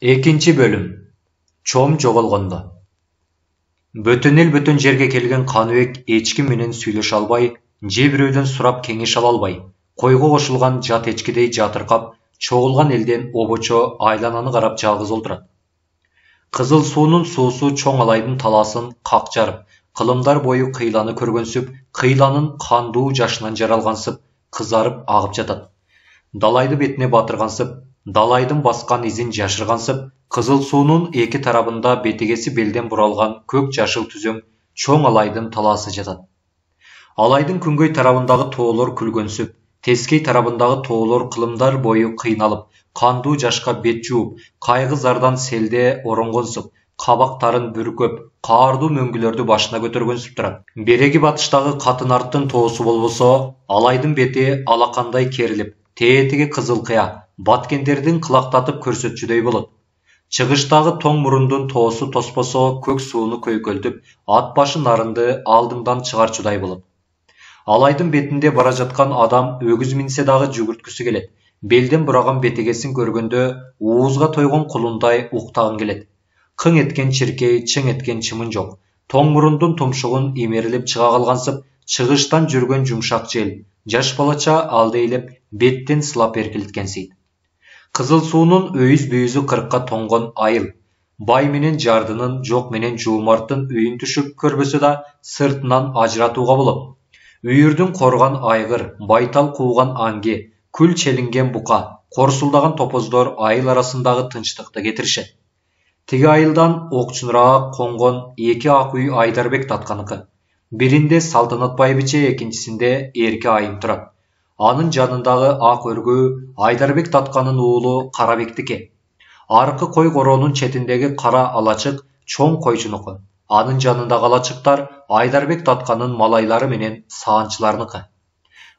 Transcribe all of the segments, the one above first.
Экинчи бөлүм. Чоом жоголгондо. Бөтөн эл бөтөн жерге келген Каныбек эчки менен сүйлөшө албай, же бирөөдөн сурап кеңеш ала албай, койго кошулган жат эчкидей жатыркап, чогулган элден обочо айлананы карап жалгыз отурат. Кызыл суунун суусу чоң алайдын талаасын как жарып, кылымдар бою кыйланы көргөнсүп, кыйланын кандуу жашынан жаралгансып, кызарып агып жатат. Далайды бетине батыргансып, далайдын баскан изин жашыргансып, кызыл суунун эки тарабында бетегеси белден буралган көк жашыл түзөң чоң алайдын талаасы жатат. Алайдын күнгөй тарабындагы тоолор күлгөнсүп, тескей тарабындагы тоолор кылымдар бою кыйналып, кандуу жашка бет жууп, кайгы зардан селде оронгонсуп, кабактарын бүркөп, каардуу мөңгүлөрдү башына көтөргөнсүп турат. Береги батыштагы катын арттын тоосу болбосо, алайдын бети алакандай керилип, тетиги кызыл кыя, баткендердин кылактатып көрсөтчүдөй болот. Чыгыштагы тоң мурундун тоосу тоспосо, көк сууну көйкөлтүп, ат башы нарынды алдыңдан чыгарчудай болот. Алайдын бетинде бара жаткан адам өгүз минсе дагы жүгүрткүсү келет. Белден бураган бетегесин көргөндө уузга тойгон кулундай уктагың келет. Кың эткен чиркей, чың эткен чымын жок. Тоң мурундун тумшугун имерилип чыга калгансып, чыгыштан жүргөн жумшак жел, жаш балача алдейлеп, беттен сылап эркелеткенсийт. Кызыл суунун өйүз бүйүзү кырыкка тоңгон айыл. Бай менен жардынын, жок менен жуумарттын үйүн түшүп көрбөсө да сыртынан ажыратууга болот. Үйүрдүн корган айгыр, байтал кууган аңги, күл челинген бука, корсулдаган топоздор айыл арасындагы тынчтыкты кетиришет. Тиги айылдан окчуныраак коңгон эки ак үй Айдарбек татканыкы. Биринде Салтанат байбиче, экинчисинде Эрке айым турат. Анын жанындагы ак өргөө Айдарбек татканын уулу Карабектики. Аркы кой короонун четиндеги кара алачык чоң койчунуку. Анын жанындагы алачыктар Айдарбек татканын малайлары менен саанчыларныкы.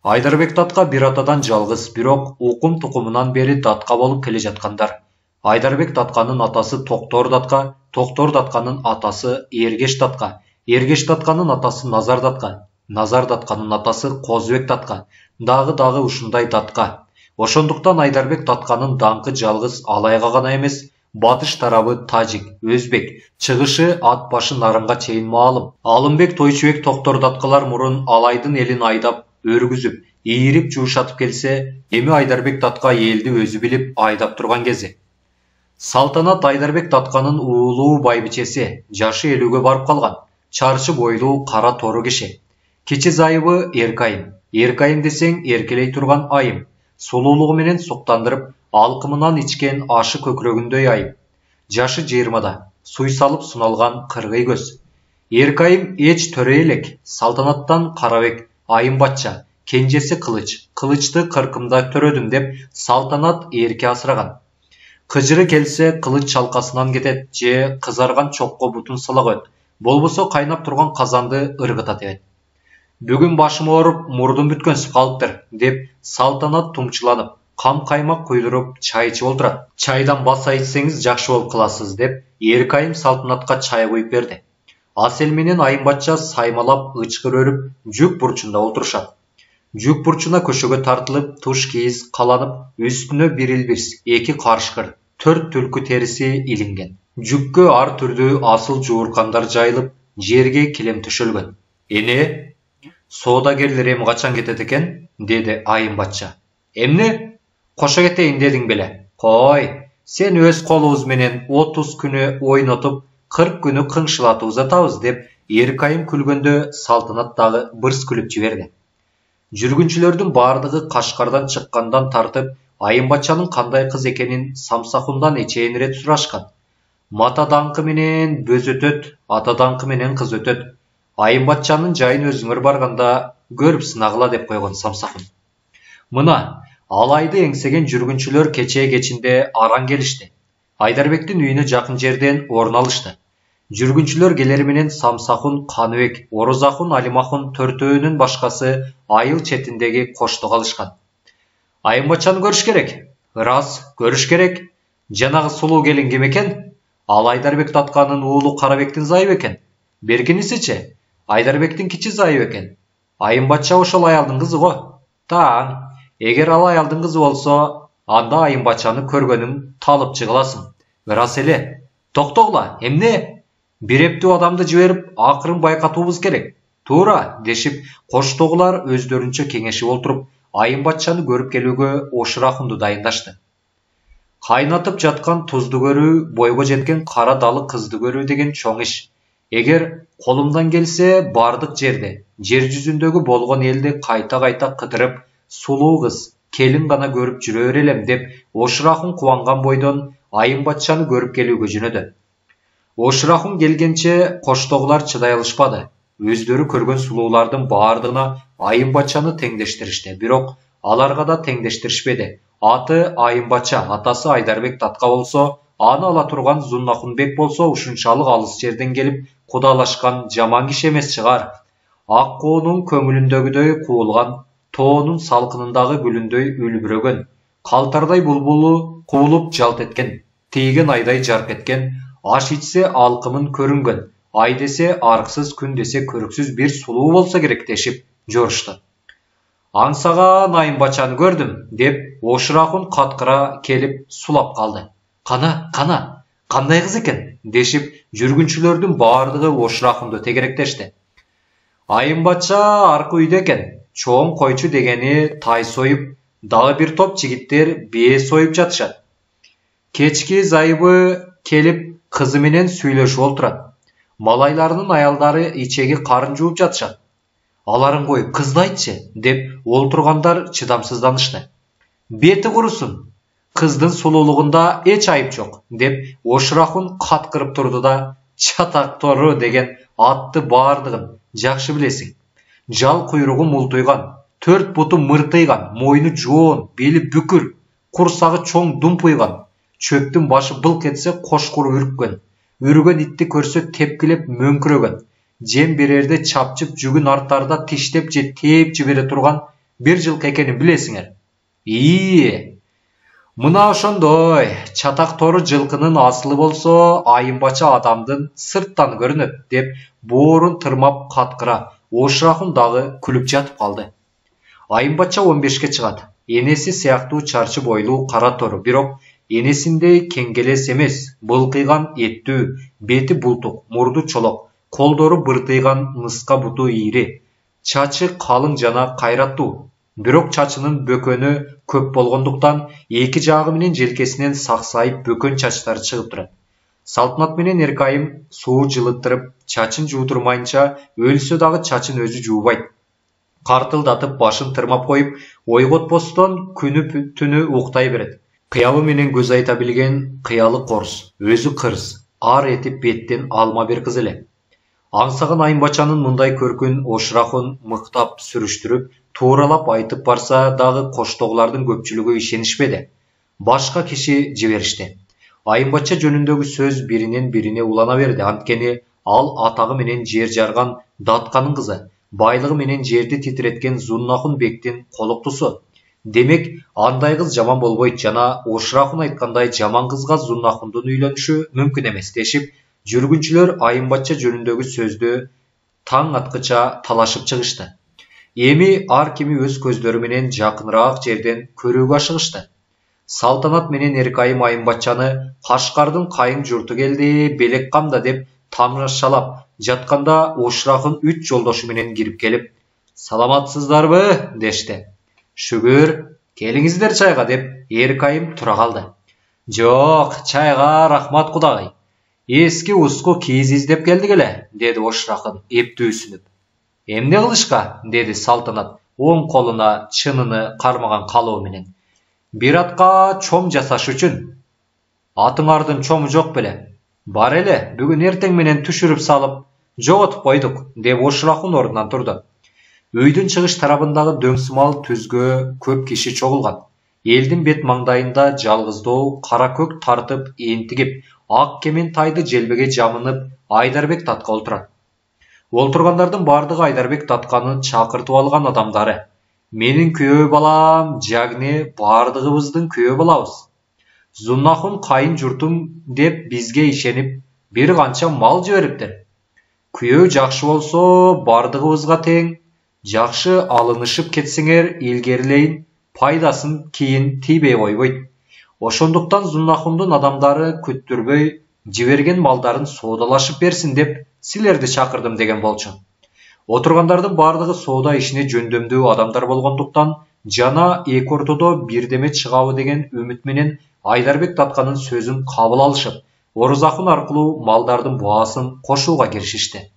Айдарбек татка бир атадан жалгыз, бирок укум тукумунан бери датка болуп келе жаткандар. Айдарбек татканын атасы Токтор датка, Токтор татканын атасы Эргеш татка, Эргеш татканын атасы Назар датка, Назар татканын атасы Козубек татка, дагы ушундай датка. Ошондуктан Айдарбек татканын даңкы жалгыз алайга гана эмес, батыш тарабы тажик, өзбек, чыгышы ат башы нарынга чейин маалым. Алымбек, Тойчубек, Токтор таткалар мурун алайдын элин айдап, өргүзүп, ийирип жуушатып келсе, эми Айдарбек татка элди өзү билип айдап турган кези. Салтанат Айдарбек татканын уулуу байбичеси, жашы 50-гө барып калган, чарчы бойлуу кара тору киши. Кичи зайыбы Эркайым. Эркайым десең эркелей турган айым. Сулуулугу менен суктандырып, алкымынан ичкен ашы көкрөгүндөй айым. Жашы 20да, суй салып суналган кыргый көз. Эркайым эч төрө элек, Салтанаттан Карабек, айым батча, кенжеси Кылыч. Кылычты кыркымда төрөдүм деп Салтанат Эрке асыраган. Кыжыры келсе кылыч чалкасынан кетет, же кызарган чокко бутун сала коет. Болбосо кайнап турган казанды ыргыта тебет. Бүгүн башым ооруп, мурдум бүткөнсүп калыптыр, деп Салтанат тумчуланып, кам каймак куйдуруп чай ичип олтурат. Чайдан баса ичсеңиз жакшы болуп каласыз, деп Эркайым Салтанатка чай куюп берди. Асел менен айым батча саймалап ычкыр өрүп, жүк бурчунда олтурушат. Жүк бурчуна көшөгө тартылып, туш кийиз каланып, үстүнө бир илбирс, эки карышкыр, 4 түлкү териси илинген. Жүккө ар түрдүү асыл жууркандар жайылып, жерге килем төшөлгөн. Эне, соодагерлер эми качан кетет экен? Деди айым батча. Эмне? Кошо кетейин дедиң беле? Кой, сен өз колубуз менен 30 күнү ойнотуп, 40 күнү кыңшылатып узатабыз, деп Эркайым күлгөндө Салтанат дагы бырс күлүп жиберди. Жүргүнчүлөрдүн бардыгы Кашкардан чыккандан тартып, айым батчанын кандай кыз экенин Самсахундан эчейин ирет сурашкан. Мата даңкы менен бөз өтөт, ата даңкы менен кыз өтөт. Айым батчанын жайын өзүңөр барганда көрүп сынагыла, деп койгон Самсахун. Мына, алайды эңсеген жүргүнчүлөр кечинде араң келишти. Айдарбектин үйүнө жакын жерден орун алышты. Жүргүнчүлөр келери менен Самсахун, Каныбек, Орозахун, Алимахун төртөөнүн башкасы айыл четиндеги кошто калышкан. Айым батчаны көрүш керек. Ырас, көрүш керек. Жанагы сулуу келин ким экен? Ал Айдарбек татканын уулу Карабектин зайыбы экен. Бергинисичи, Айдарбектин кичи зайыбы экен. Айым батча ошол аялдын кызы го. Таң, эгер ал аялдын кызы болсо, анда айым батчаны көргөнүң талып жыгыласың. Рас эле. Токтогула, эмне? Бир эптүү адамды жиберип, акырын байкатуубуз керек. Туура, дешип, коштогулар өздөрүнчө кеңешип олтуруп, Айым батчаны көрүп келүүгө Ошурахунду дайындашты. Кайнатып жаткан тузду көрүү, бойго жеткен кара далы кызды көрүү деген чоң иш. Эгер колумдан келсе, бардык жерде, жер жүзүндөгү болгон элди кайта-кайта кыдырып, сулуу кыз, келин гана көрүп жүрө берелем деп, Ошурахун кубанган бойдон Айым батчаны көрүп келүүгө жөнөдү. Ошурахун келгенче коштогулар чыдай алышпады. Өздөрү көргөн сулуулардын баардыгына Айым батчаны теңдештиришти. Бирок аларга да теңдештиришпеди. Аты Айым батча, атасы Айдарбек татка болсо, аны ала турган Зуннахунбек болсо ушунчалык алыс жерден келип кудалашкан жаман киши эмес чыгар. Ак коонун көңүлүндөгүдөй куулган, тоонун салкынындагы гүлүндөй үлбүрөгөн, калтардай булбулу куулуп жалт эткен, тийген айдай жарк эткен, аш ичсе алкымын көрүнгөн, ай десе арксыз, күн десе көрүксүз бир сулуу болсо керек дешип жорушту. Аңсаган Айым батчаны көрдүм, деп Ошурахун каткыра келип сулап калды. Кана, кандай кыз экен, дешип жүргүнчүлөрдүн баардыгы Ошурахунду тегеректешти. Айым батча аркы үйдө экен, чоң койчу дегени тай союп, дагы бир топ жигиттер бие союп жатышат. Кечки зайыбы келип кызы менен сүйлөшүп олтурат. Малайларынын аялдары ичеги карын жууп жатышат. Аларын коюп кызды айтчы, деп олтургандар чыдамсызданышты. Бети курусун, кыздын сулуулугунда эч айып жок, деп Ошурахун каткырып турду да, чатак тору деген атты баардыгын жакшы билесиң. Жал куйругу мултуйган, 4 буту мыртыйган, мойну жоон, бели бүкүр, курсагы чоң думпуйган, чөптүн башы былк этсе кошкур үрккөн, үргөн итти көрсө тепкилеп мөңкүрөгөн, жем берерде чапчып жүгүн арттарда тиштеп же тээп жибере турган бир жылкы экенин билесиңер. Мына ошондой, чатак тору жылкынын асылы болсо, Айым батча адамдын сырттан көрүнөт, деп боорун тырмап каткыра, Ошурахун дагы күлүп жатып калды. Айым батча 15-ке чыгат. Энеси сыяктуу чарчы бойлуу кара тору, бирок энесиндей кеңгелес эмес, былкыйган эттүү, бети бултук, мурду чолок, колдору быртыйган, ныска буту ийри, чачы калың жана кайраттуу. Бирок чачынын бөкөнү көп болгондуктан эки жагы менен желкесинен саксайып бөкөн чачтары чыгып турат. Салтанат менен Эркайым суу жылыттырып, чачын жуутурмайынча өлсө дагы чачын өзү жуубайт. Картылдатып башын тырмап коюп, ойготпостон күнү түнү уктай берет. Кыялы менен көз айта билген кыялы корс, өзү кырс, ар этип беттен алма бер кыз эле. Аңсаган Айым батчанын мындай көркүн Ошурахун мыктап сүрүштүрүп, тууралап айтып барса дагы коштогулардын көпчүлүгү ишенишпеди. Башка киши жиберишти. Айым батча жөнүндөгү сөз биринен бирине улана берди. Анткени ал атагы менен жер жарган Датканын кызы, байлыгы менен жерди титиреткен Зуннахунбектин колуктусу. Демек, андай кыз жаман болбойт жана Ошурахун айткандай жаман кызга Зуннахундун үйлөнүшү мүмкүн эмес дешип, жүргүнчүлөр Айым батча жөнүндөгү сөздү таң аткыча талашып чыгышты. Эми ар кими өз көздөрү менен жакыныраак жерден көрүүгө ашыгышты. Салтанат менен Эркайым Айым батчаны Кашкардын кайын журту келди, белек камда деп тамашалап жатканда Ошурахун 3 жолдошу менен кирип келип, "Саламатсыздарбы?" дешти. "Шүгүр, келиңиздер чайга" деп Эркайым тура калды. "Жок, чайга рахмат кудагый. Эски уску кийиз издеп келдик эле", деди Ошурахун эптүүсүнүп. "Эмне кылышка?" деди Салтанат оң колуна чыныны кармаган калоо менен. "Бир атка чом жасаш үчүн." "Атыңардын чому жок беле?" "Бар эле, бүгүн эртең менен түшүрүп салып, жоготуп койдук", деп Ошурахун ордунан турду. Үйдүн чыгыш тарабындагы дөңсүмал түзгө көп киши чогулган. Элдин бет маңдайында жалгыздоо кара көк тартып энтигип, ак кемен тайды желбеге жамынып Айдарбек татка олтурат. Олтургандардын бардыгы Айдарбек татканы чакыртып алган адамдары. "Менин күйөө балам, Жагне бардыгыбыздын күйөө балабыз. Зуннахун кайын журтум деп бизге ишенип, бир канча мал жибериптир. Күйөө жакшы болсо бардыгыбызга тең, жакшы алынышып кетсеңер илгерилейин, пайдасын кийин тийбей койбойт. Ошондуктан Зуннахундун адамдары күттүрбөй жиберген малдарын соодалашып берсин деп силерди чакырдым деген болчу. Отургандардын бардыгы соода ишине жөндөмдүү адамдар болгондуктан жана эки ортодо бирдеме чыгабы деген үмүт менен Айдарбек Татканын сөзүн кабыл алышып, Орозахун аркылуу малдардын баасын кошууга киришишти.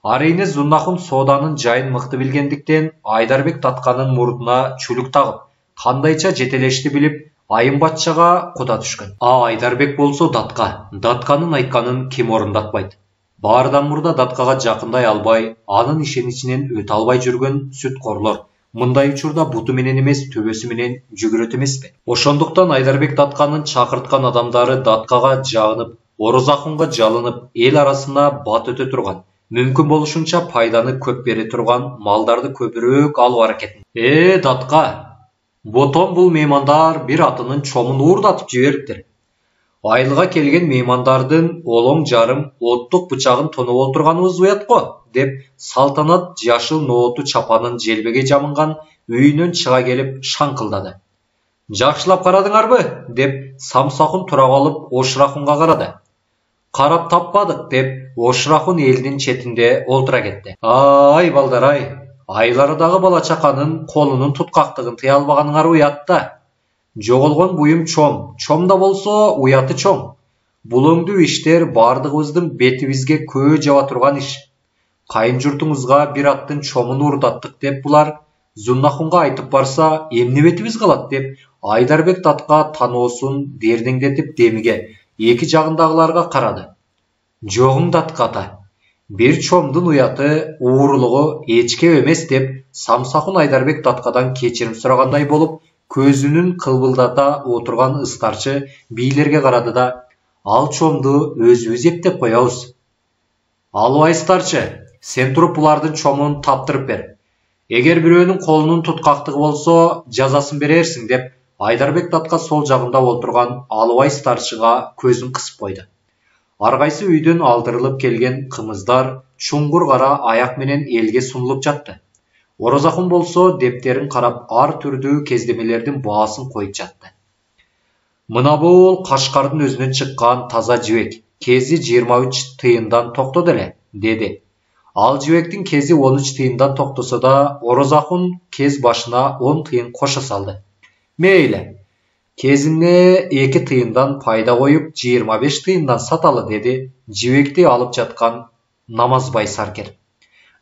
Арийне Зуннахун сооданын жайын мыкты билгендиктен Айдарбек Татканын мурдуна чүлүк тагып, кандайча жетелешти билип, Айым батчага куда түшкөн. Айдарбек болсо Датканын айтканын ким орундатпайт. Баардан мурда Даткага жакындай албай, анын ишеничинен өтө албай жүргөн сүткорлор мындай учурда буту менен эмес, төбөсү менен жүгүрөт эмеспи? Ошондуктан Айдарбек Татканын чакырткан адамдары Даткага жагынып, Орозахунга жалынып, эл арасына бат өтө турган, мүмкүн болушунча пайданы көп бере турган малдарды көбүрөөк алуу аракетин. Датка, ботон бул меймандар бир атынын чомун уурдатып жибериптир. Айылга келген меймандардын олоң жарым оттук бычагын тонуп олтурганыбыз уят го, деп Салтанат жашыл нооту чапанын желбеге жамынган үйүнөн чыга келип шаңкылдады. Жакшылап карадыңарбы? Деп Самсахун тура калып Ошурахунга карады. Карап таппадык, деп Ошурахун элдин четинде олтура кетти. Ай балдар ай, айлардагы бала чаканын колунун туткактыгын тыя албаганыңар уят да. Жоголгон буюм чомда болсо уяты чоң. Бул өңдүү иштер бардыгыбыздын бетибизге көө жаба турган иш. Кайын журтуңузга бир аттын чомун уурдаттык деп булар Зуннахунга айтып барса, эмне бетибиз калат деп Айдарбек Татка таноосун дердеңдетип демиге, эки жагындагыларга карады. Жогуң Датка ата, бир чомдун уяты уурулугу эчке эмес деп Самсахун Айдарбек Таткадан кечирим сурагандай болуп, көзүнүн кылбылдата отурган ыстарчы бийлерге карады да, ал чомду өзүбүз эптеп коебуз. Албай ыстарчы, сен туруп булардын чомун таптырып бер. Эгер бирөөнүн колунун туткактыгы болсо, жазасын берерсиң деп Айдарбек Татка сол жагында олтурган Албай старчыга көзүн кысып койду. Ар кайсы үйдөн алдырылып келген кымыздар чуңгур кара аяк менен элге сунулуп жатты. Орозахун болсо дептерин карап ар түрдүү кездемелердин баасын коюп жатты. Мына бул Кашкардын өзүнөн чыккан таза жибек, кези 23 тыйындан токтоду эле, деди. Ал жибектин кези 13 тыйындан токтосо да, Орозахун кез башына 10 тыйын кошо салды. Мейли, кезине 2 тыйындан пайда коюп 25 тыйындан саталы, деди жибекти алып жаткан Намазбай Саркер.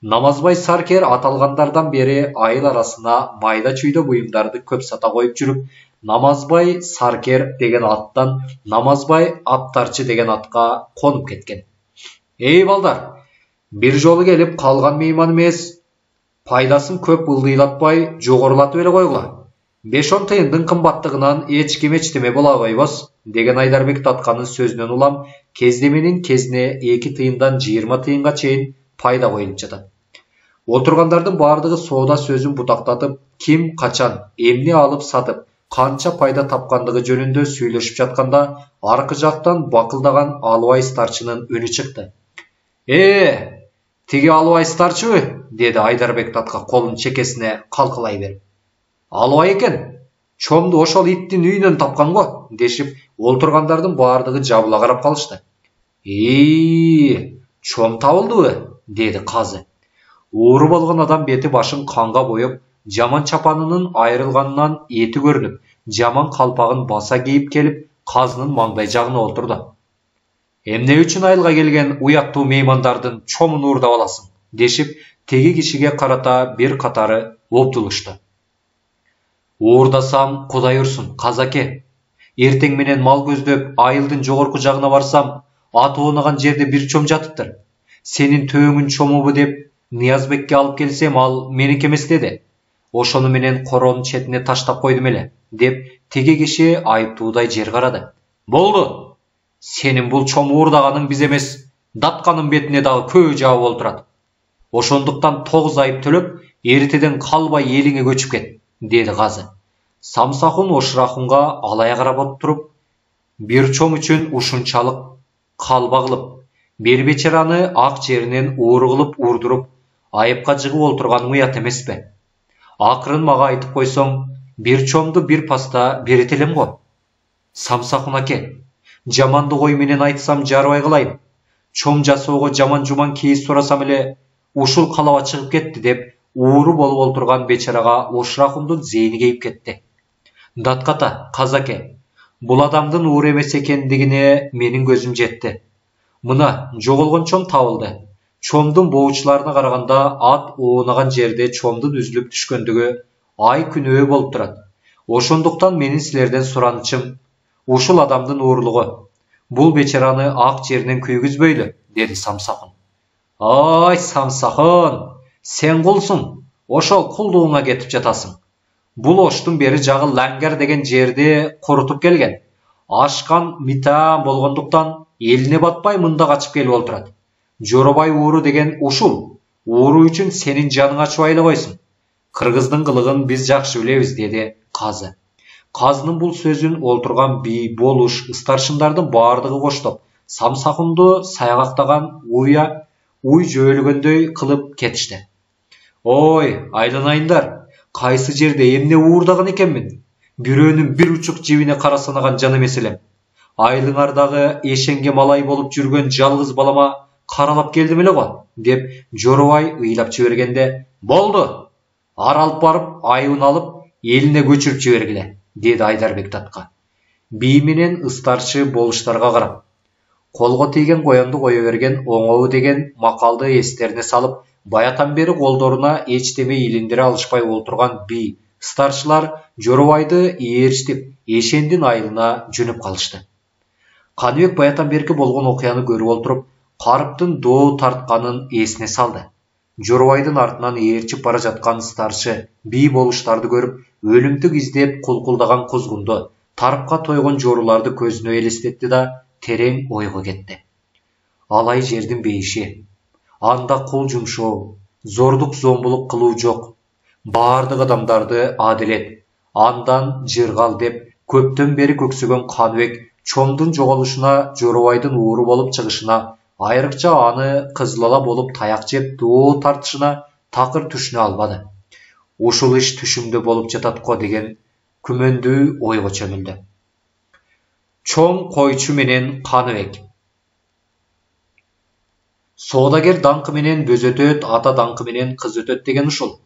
Намазбай Саркер аталгандардан бери айыл арасына майда чүйдө буюмдарды көп сата коюп жүрүп, Намазбай Саркер деген аттан Намазбай Аптарчы деген атка конуп кеткен. Эй балдар, бир жолу келип калган мейман эмес, пайдасын көп ылдыйлатпай жогорулатып эле койгула. 5-10 тыйындын кымбаттыгынан эч ким эчтеме бола койбос, деген Айдарбек Татканын сөзүнөн улам кездеменин кезине 2 тыйындан 20 тыйынга чейин пайда коюлуп жатат. Отургандардын бардыгы соода сөзүн бутактатып, ким качан эмне алып сатып, канча пайда тапкандыгы жөнүндө сүйлөшүп жатканда, аркы жактан бакылдаган Албай старчынын үнү чыкты. Тиги Албай старчыбы? Деди Айдарбек Татка колун чекесине калкалай берип. Албай экен, чомду ошол иттин үйүнөн тапкан го, дешип, олтургандардын бардыгы жабыла карап калышты. Чом табылдыбы? Деди казы. Ууру болгон адам бети башын канга боюп, жаман чапанынын айрылганынан эти көрүнүп, жаман калпагын баса кийип келип, казынын маңдай жагына олтурду. Эмне үчүн айылга келген уяттуу меймандардын чомун уурдап аласың, дешип, теги кишиге карата бир катары оптулушту. Уурдасам, Кудай урсун, казаке. Эртең менен мал көздөп, айылдын жогорку жагына барсам, аты оонаган жерде бир чом жатыптыр. Сенин төөңүн чомубу деп Ниязбекке алып келсем, ал меники эмес деди. Ошону менен коронун четине таштап койдум эле, деп теги киши айыптуудай жер карады. Болду. Сенин бул чом уурдаганың биз эмес, Датканын бетине дагы көө жабып олтурат. Ошондуктан 9 айып төлөп, эртеден калбай элиңе көчүп кет, деди казы. Самсахун Ошурахунга алая карап отуруп, бир чом үчүн ушунчалык калба кылып, бир бечараны ак жеринен ууру кылып уурдуруп, айыпка жыгып олтурганың уят эмеспи? Акырын мага айтып койсоң, бир чомду бир паста берет элем го. Самсакун аке, жаманды кой менен айтсам жарбай калайын. Чоң жасоого жаман жуман кейиз сурасам эле ушул калаба чыгып кетти деп ууру болуп олтурган бечарага Ошрахундун зейни кейип кетти. Датката, казаке, бул адамдын ууру эмес экендигине менин көзүм жетти. Мына жоголгон чом табылды. Чомдун боочуларына караганда ат оонаган жерде чомдун үзүлүп түшкөндүгү ай күнөө болуп турат. Ошондуктан менин силерден суранычым ушул адамдын уурулугу. Бул бечараны ак жеринен күйгүзбөйлү, деди Самсакун. Ай, Самсакун, сен кулсуң, ошол кулдугуңа кетип жатасың. Бул оштун бери жагы Лаңгар деген жерди курутуп келген. Ашкан митаан болгондуктан элине батпай мында качып келип олтурат. Жоробай ууру деген ушул. Ууру үчүн сенин жаның ачыбай эле койсун. Кыргыздын кылыгын биз жакшы билебиз, деди казы. Казынын бул сөзүн олтурган бий, болуш, старшындардын баардыгы коштоп, Самсакунду саягактаган уй жөөлөгөндөй кылып кетишти. Ой, айланайындар, кайсы жерде эмне уурдаган экенмин? Бирөөнүн бир учук жибине кара санаган жан эмес элем. Айлыңардагы эшенге малай болуп жүргөн жалгыз балама каралап келдим эле го, деп Жоробай ыйлап жибергенде, болду. Аралып барып, айыбын алып, элине көчүрүп жибергиле, деди Айдарбек татка. Бий менен старшы болуштарга карап, колго тийген коянды кое берген оңобу деген макалды эстерине салып, баятан бери колдоруна эчтеме илиндире алышпай олтурган бий, старшылар Жоробайды ээрчитип, эшендин айылына жөнөп калышты. Каныбек баятан берки болгон окуяны көрүп олтуруп, карыптын доо тартканын эсине салды. Жоробайдын артынан ээрчип бара жаткан старшы бий болуштарды көрүп, өлүмтүк издеп кулкулдаган кузгунду, тарыпка тойгон жоруларды көзүнө элестетти да терең ойго кетти. Алай жердин бейиши, анда кул жумшоо, зордук зомбулук кылуу жок. Баардык адамдарды адилет, андан жыргал деп көптөн бери көксөгөн Каныбек чомдун жоголушуна, Жоробайдын ууру болуп чыгышына, айрыкча аны кызылала болуп таяк жеп доо тартышына такыр түшүнө албады. Ушул иш түшүмдө болуп жатат го деген күмөндүү ойго чөмүлдү. Чоң койчу менен Каныбек. Соодагер даңкы менен бөз өтөт, ата даңкы менен кыз өтөт деген ушул.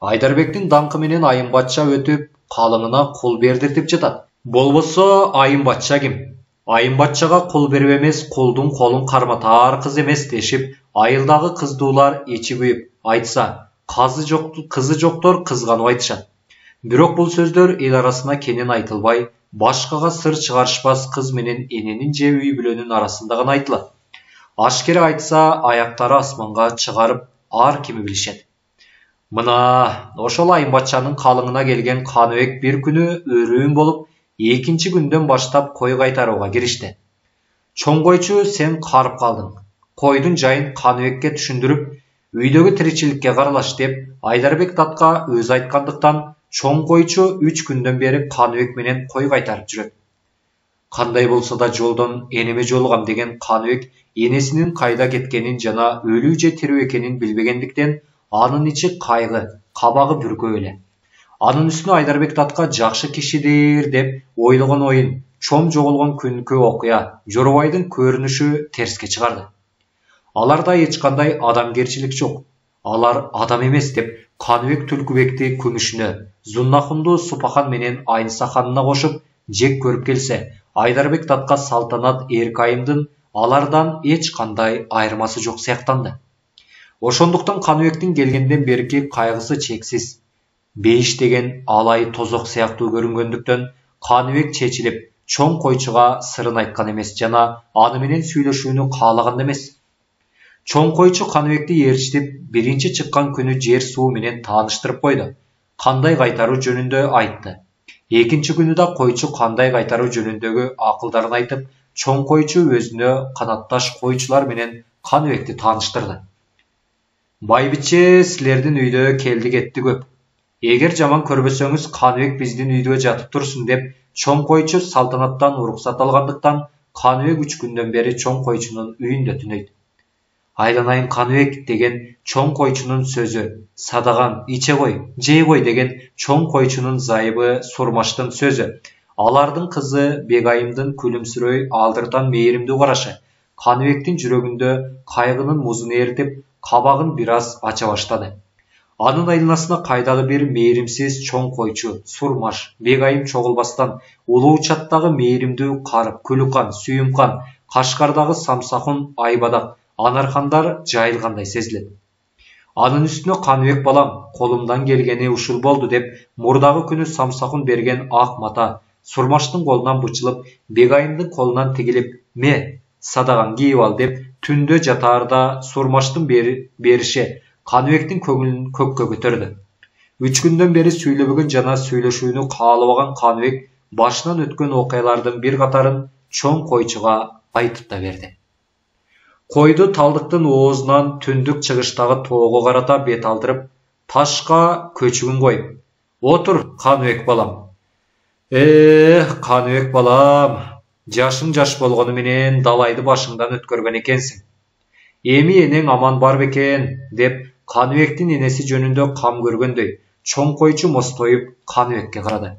Айдарбектин даңкы менен Айым батча өтүп, калыңына кул бердиртип жатат. Болбосо Айым батча ким? Айым батчага кул берип эмес, кулдун колун карматаар кыз эмес дешип, айылдагы кыздуулар ичи күйүп, айтса, кызы жоктор кызганып айтышат. Бирок бул сөздөр эл арасына кенен айтылбай, башкага сыр чыгарышпас кыз менен эненин же үй бүлөнүн арасында гана айтылат. Ашкере айтса, аяктары асманга чыгарып, ар кими билишет. Мына, ошол Айым батчанын калыңына келген Каныбек бир күнү өрүүн болуп, экинчи күндөн баштап кой кайтарууга киришти. Чоң койчу, сен карып калдың. Койдун жайын Каныбекке түшүндүрүп, үйдөгү тиричиликке каралаш деп Айдарбек татка өзү айткандыктан, чоң койчу 3 күндөн бери Каныбек менен кой кайтарып жүрөт. Кандай болсо да жолдон энеме жолугам деген Каныбек энесинин кайда кеткенин жана өлүү же тирүү экенин билбегендиктен, анын ичи кайгы, кабагы бүркөө эле. Анын үстүнө Айдарбек татка жакшы кишидир деп ойлогон оюн, чом жоголгон күнкү окуя, Жоробайдын көрүнүшү терске чыгарды. Аларда эч кандай адамгерчилик жок. Алар адам эмес деп Каныбек Түлкүбекти күмүшүнө, Зуннахунду Супахан менен Айныса ханына кошуп жек көрүп келсе, Айдарбек татка Салтанат Эркайымдын алардан эч кандай айырмасы жок сыяктанды. Ошондуктан Каныбектин келгенден берки кайгысы чексиз. Бейиш деген алай тозок сыяктуу көрүнгөндүктөн Каныбек чечилип, чоң койчуга сырын айткан эмес жана аны менен сүйлөшүүнү каалаган эмес. Чоң койчу Каныбекти ээрчитип, биринчи чыккан күнү жер суу менен тааныштырып койду. Кандай кайтаруу жөнүндө айтты. Экинчи күнү да койчу кандай кайтаруу жөнүндөгү акылдарын айтып, чоң койчу өзүнө канатташ койчулар менен Каныбекти тааныштырды. Байбиче, силердин үйдө келди кетти көп. Эгер жаман көрбөсөңүз, Каныбек биздин үйдө жатып турсун деп чоң койчу Салтанаттан уруксат алгандыктан, Каныбек 3 күндөн бери чоң койчунун үйүндө түнөйт. Айланайын Каныбек деген чоң койчунун сөзү, садаган иче кой, жей кой деген чоң койчунун зайыбы Сурмаштын сөзү, Алардын кызы Бегайымдын күлүмсүрөй алдыртан мээримдүү карашы Каныбектин жүрөгүндө кайгынын музун эритип, кабагын бир аз ача баштады. Анын айланасына кайдагы бир мээримсиз чоң койчу, Сурмаш, Бегайым чогулбастан, Улуу Чаттагы мээримдүү Карып, Күлүкан, Сүйүмкан, Кашкардагы Самсакун, Айбадак, Анархандар жайылгандай сезилет. Анын үстүнө Каныбек балам, колумдан келгени ушул болду деп, мурдагы күнү Самсакун берген ак мата Сурмаштын колунан бычылып, Бегайымдын колунан тигилип, ме, садаган кийип ал деп, түндө жатаарда Сурмаштын бериши Каныбектин көңүлүн көккө көтөрдү. 3 күндөн бери сүйлөбөгөн жана сүйлөшүүнү каалабаган Каныбек башынан өткөн окуялардын бир катарын чоң койчуга айтып да берди. Койду талдыктын оозунан түндүк чыгыштагы тоого карата бет алдырып, ташка көчүгүн коюп, отур, Каныбек балам. Каныбек балам, жашың жаш болгону менен далайды башыңдан өткөргөн экенсиң. Эми энең аман бар бекен, деп Каныбектин энеси жөнүндө кам көргөндөй, чоң койчу мостоюп Каныбекке карады.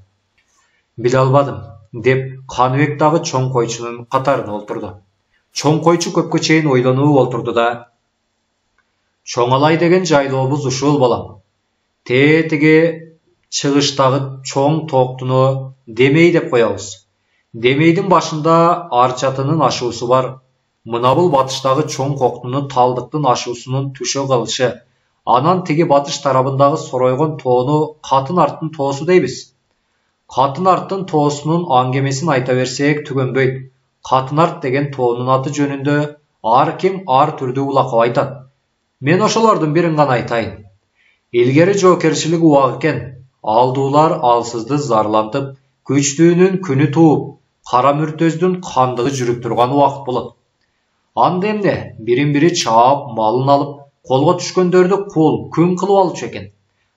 Биле албадым, деп Каныбек дагы чоң койчунун катарына олтурду. Чоң койчу көпкө чейин ойлонуп олтурду да, чоңалай деген жайлообуз ушул балам. Тетиги чыгыштагы чоң токтуну Демей деп коебуз. Демейдин башында Арчатынын ашуусу бар. Мына бул батыштагы чоң коктуну талдыктын ашуусунун түшө кылышы. Анан тиги батыш тарабындагы соройгон тоону Катын арттын тоосу дейбиз. Катын арттын тоосунун аңгемесин айта берсек түгөнбөйт. Катын арт деген тоонун аты жөнүндө ар ким ар түрдүү улакап айтат. Мен ошолордун бирин гана айтайын. Илгери жоокерчилик убак экен. Алдуулар алсызды зарлантып, күчтүүнүн күнү тууп, кара мүртөздүн кандыгы жүрүп турган убакыт болот. Анда эмне, бирин-бири чаап, малын алып, колго түшкөндөрдү кул, күн кылып алчу экен.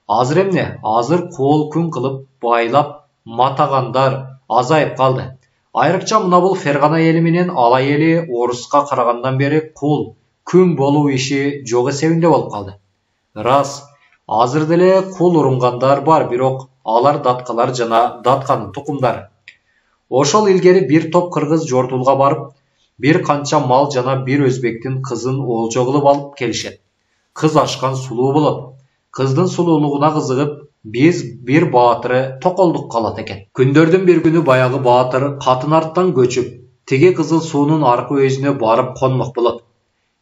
Азыр эмне, азыр кол күн кылып, байлап, матагандар азайып калды. Айрыкча мына бул Фергана эли менен Алай эли Оруска карагандан бери кул, күн болуу иши жок эсебинде болуп калды. Рас, азыр деле кул урунгандар бар, бирок алар даткалар жана датканын тукумдары. Ошол илгери бир топ кыргыз жортулга барып, бир канча мал жана бир өзбектин кызын олжо кылып алып келишет. Кыз ашкан сулуу болот. Кыздын сулуулугуна кызыгып, биз бир баатыры токолдук калат экен. Күндөрдүн бир күнү баягы баатыр Катын арттан көчүп, тиги кызыл суунун аркы өзүнө барып конмок болот.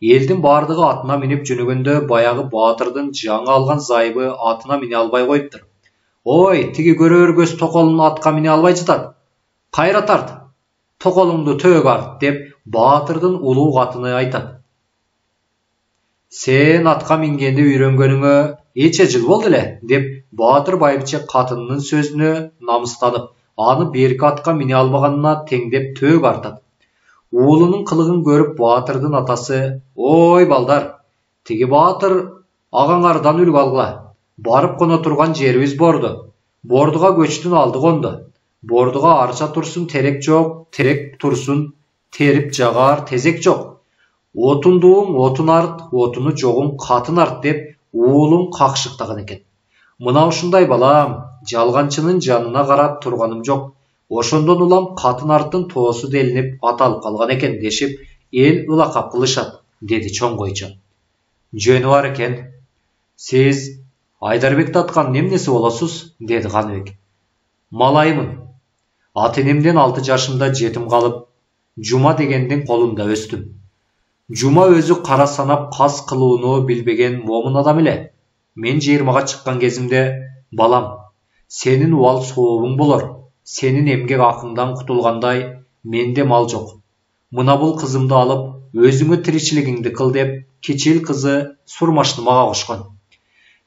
Элдин бардыгы атына минип жөнөгөндө баягы баатырдын жаңы алган зайыбы атына мине албай коюптур. Ой, тиги көрөр көз токолун атка мине албай жатат. Кайра тарт, токолуңду төөгө арт, деп баатырдын улуу катыны айтат. Сен атка мингенди үйрөнгөнүңө эче жыл болду эле, деп баатыр байбиче катынынын сөзүнө намыстанып, аны берки атка мине албаганына теңдеп төөгө артат. Уулунун кылыгын көрүп баатырдын атасы, ой балдар, тиги баатыр агаңардан үлгү алгыла. Барып коно турган жерибиз Борду. Бордуга көчтүн алды конду. Бордуга арча турсун терек жок, терек турсун терип жагар тезек жок. Отундуң отун арт, отуну жогун катын арт, деп уулум какшыктаган экен. Мына ушундай балам, жалганчынын жанына карап турганым жок. Ошондон улам Катын арттын тоосу делинип аталып калган экен дешип, эл ылакап кылышат, деди чоң койчу. Жөнү бар экен. Сиз Айдарбекти аткандын эмнеси болосуз? Деди Каныбек. Малаймын. Ата энемден 6 жашымда жетим калып, Жума дегендин колунда өстүм. Жума өзү кара санап каз кылууну билбеген момун адам эле. Мен 20-га чыккан кезимде, балам, сенин убал сообуң болор. Сенин эмгек акыңдан кутулгандай, менде мал жок. Мына бул кызымды алып, өзүңө тиричилигиңди кыл, деп кичил кызы Сурмашты мага кошкон.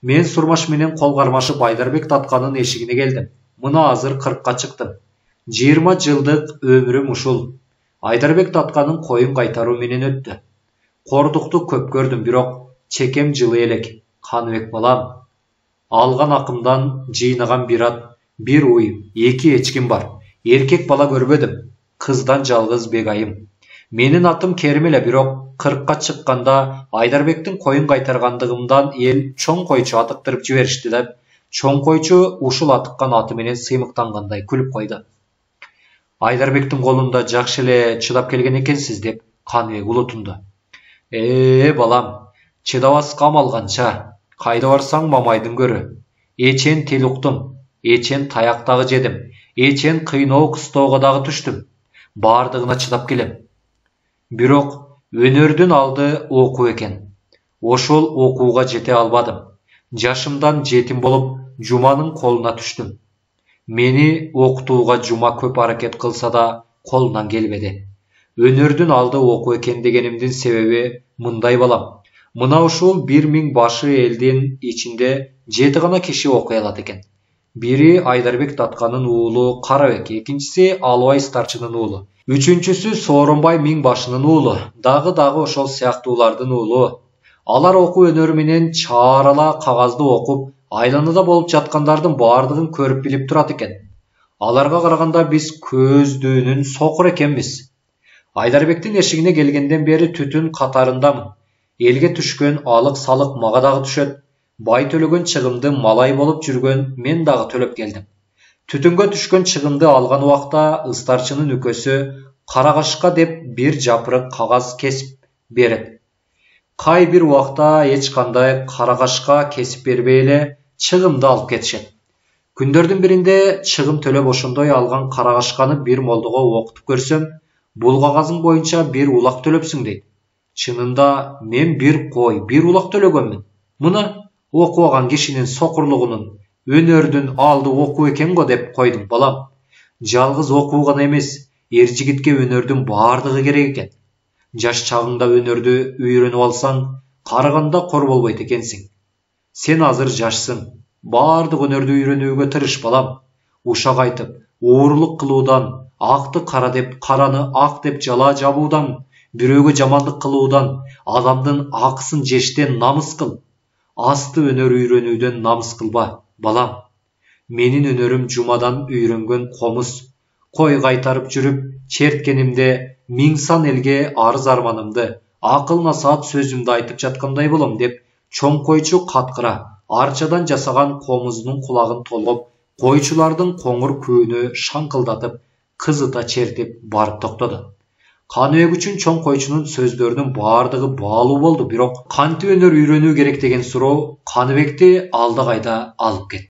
Мен Сурмаш менен кол кармашып Айдарбек татканын эшигине келдим. Мына азыр 40-ка чыктым. 20 жылдык өмүрүм ушул. Айдарбек татканын коюн кайтаруу менен өттү. Кордукту көп көрдүм, бирок чекем жылы элек. Каныбек балам, алган акымдан жыйнаган бир ат, бир уй, 2 эчким бар. Эркек бала көрбөдүм. Кыздан жалгыз Бегайым. Менин атым Керим эле, бирок 40-ка чыкканда Айдарбектин коюн кайтаргандыгымдан эл чоң койчу атыктырып жиберишти деп, чоң койчу ушул атыккан аты менен сыймыктангандай күлүп койду. Айдарбектің қолында жақшы эле чыдап келген экенсиз, деп Каныбек улутунду. Балам, чыдабаска амал канча. Кайда барсаң мамайдын көрү. Эчен тел уктум, эчен таяк дагы жедим, эчен кыйноо кыстоого дагы түштүм. Бардыгына чыдап келем. Бирок өнөрдүн алды окуу экен. Ошол окууга жете албадым. Жашымдан жетим болуп, Жуманын колуна түштүм. Мени окутууга Жума көп аракет кылса да колунан келбеди. Өнөрдүн алды окуу экен дегенимдин себеби мындай балам. Мына ушул 1000 башы элдин ичинде 7 гана киши окуй алат экен. Бири Айдарбек Татканын уулу Карабек, экинчиси Албай Старчынын уулу, үчүнчүсү Сооронбай Миңбашынын уулу, дагы ошол сыяктуулардын уулу. Алар окуу өнөрү менен чаарала кагазды окуп, айланада болуп жаткандардын бардыгын көрүп билип турат экен. Аларга караганда биз көздүүнүн сокур экенбиз. Айдарбектин эшигине келгенден бери түтүн катарындамын. Элге түшкөн алык салык мага дагы түшөт. Бай төлөгөн чыгымды малай болуп жүргөн мен дагы төлөп келдим. Түтүнгө түшкөн чыгымды алган убакта Старчынын үкөсү Карагашка деп бир жапырык кагаз кесип берет. Кай бир убакта эч кандай Карагашка кесип бербей эле чыгымды алып кетишет. Күндөрдүн биринде чыгым төлөп ошондой алган Карагашканы бир молдого окутуп көрсөм, бул кагазың боюнча бир улак төлөпсүң дейт. Чынында мен бир кой, бир улак төлөгөнмүн. Мына окуган кишинин сокурлугунун өнөрдүн алды окуу экен го деп койдум балам. Жалгыз окуу гана эмес, эр жигитке өнөрдүн бардыгы керек экен. Жаш чагыңда өнөрдү үйрөнүп алсаң, карыганда кор болбойт экенсиң. Сен азыр жашсың, бардык өнөрдү үйрөнүүгө тырыш балам. Ушак айтып, оорлук кылуудан, акты кара деп, караны ак деп жала жабуудан, бирөөгө жамандык кылуудан, адамдын акысын жештен намыс кыл. Асты өнөр үйрөнүүдөн намыс кылба, балам. Менин өнөрүм Жумадан үйрөнгөн комуз. Кой кайтарып жүрүп, черткенимде 1000 сан элге арыз арманымды, акыл насаат сөзүмдү айтып жаткандай болом деп, чоң койчу каткыра, арчадан жасаган комузунун кулагын толгоп, койчулардын коңур күүнү шаңкылдатып, кызыта чертип барып токтоду. Каныбек үчүн чоң койчунун сөздөрүнүн бардыгы баалуу болду, бирок кантип өнөр үйрөнүү керек деген суроо Каныбекти алда кайда алып кетти.